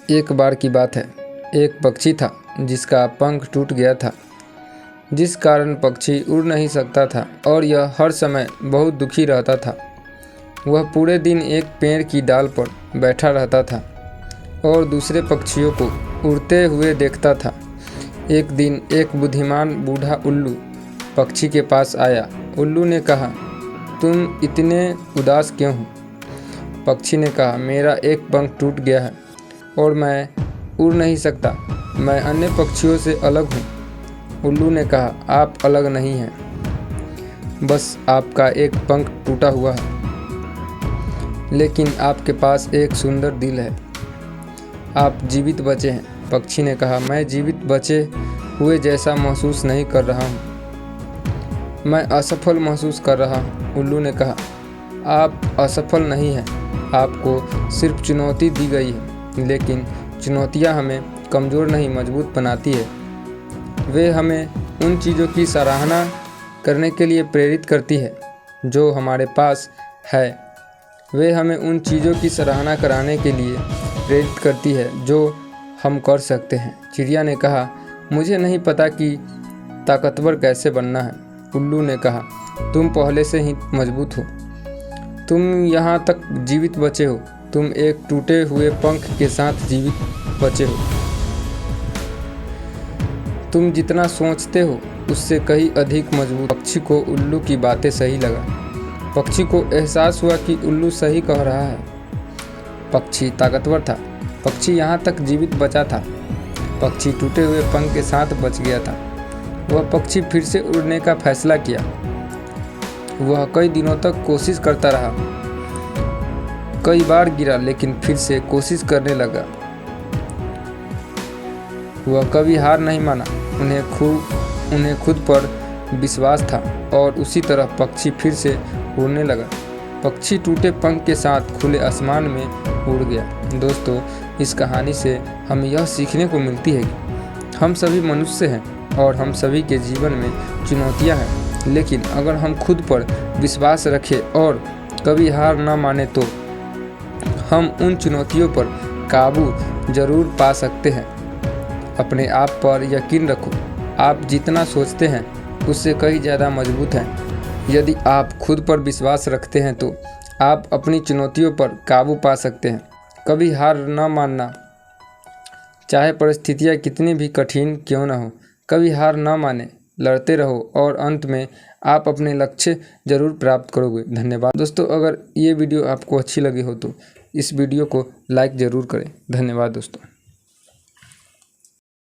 एक बार की बात है, एक पक्षी था जिसका पंख टूट गया था, जिस कारण पक्षी उड़ नहीं सकता था और यह हर समय बहुत दुखी रहता था। वह पूरे दिन एक पेड़ की डाल पर बैठा रहता था और दूसरे पक्षियों को उड़ते हुए देखता था। एक दिन एक बुद्धिमान बूढ़ा उल्लू पक्षी के पास आया। उल्लू ने कहा, तुम इतने उदास क्यों हो? पक्षी ने कहा, मेरा एक पंख टूट गया है और मैं उड़ नहीं सकता। मैं अन्य पक्षियों से अलग हूँ। उल्लू ने कहा, आप अलग नहीं हैं, बस आपका एक पंख टूटा हुआ है, लेकिन आपके पास एक सुंदर दिल है। आप जीवित बचे हैं। पक्षी ने कहा, मैं जीवित बचे हुए जैसा महसूस नहीं कर रहा हूँ, मैं असफल महसूस कर रहा हूँ। उल्लू ने कहा, आप असफल नहीं हैं, आपको सिर्फ चुनौती दी गई है, लेकिन चुनौतियाँ हमें कमज़ोर नहीं मजबूत बनाती है। वे हमें उन चीज़ों की सराहना करने के लिए प्रेरित करती है जो हमारे पास है। वे हमें उन चीज़ों की सराहना कराने के लिए प्रेरित करती है जो हम कर सकते हैं। चिड़िया ने कहा, मुझे नहीं पता कि ताकतवर कैसे बनना है। उल्लू ने कहा, तुम पहले से ही मजबूत हो, तुम यहाँ तक जीवित बचे हो, तुम एक टूटे हुए पंख के साथ जीवित बचे हो। तुम जितना सोचते हो उससे कहीं अधिक मजबूत। पक्षी को उल्लू की बातें सही लगा। पक्षी को एहसास हुआ कि उल्लू सही कह रहा है। पक्षी ताकतवर था, पक्षी यहाँ तक जीवित बचा था, पक्षी टूटे हुए पंख के साथ बच गया था। वह पक्षी फिर से उड़ने का फैसला किया। वह कई दिनों तक कोशिश करता रहा, कई बार गिरा, लेकिन फिर से कोशिश करने लगा। वह कभी हार नहीं माना। उन्हें खुद पर विश्वास था और उसी तरह पक्षी फिर से उड़ने लगा। पक्षी टूटे पंख के साथ खुले आसमान में उड़ गया। दोस्तों, इस कहानी से हमें यह सीखने को मिलती है कि हम सभी मनुष्य हैं और हम सभी के जीवन में चुनौतियां हैं, लेकिन अगर हम खुद पर विश्वास रखें और कभी हार न माने तो हम उन चुनौतियों पर काबू जरूर पा सकते हैं। अपने आप पर यकीन रखो, आप जितना सोचते हैं उससे कहीं ज़्यादा मजबूत हैं। यदि आप खुद पर विश्वास रखते हैं तो आप अपनी चुनौतियों पर काबू पा सकते हैं। कभी हार न मानना, चाहे परिस्थितियाँ कितनी भी कठिन क्यों न हो, कभी हार न माने, लड़ते रहो और अंत में आप अपने लक्ष्य जरूर प्राप्त करोगे। धन्यवाद दोस्तों। अगर ये वीडियो आपको अच्छी लगी हो तो इस वीडियो को लाइक ज़रूर करें। धन्यवाद दोस्तों।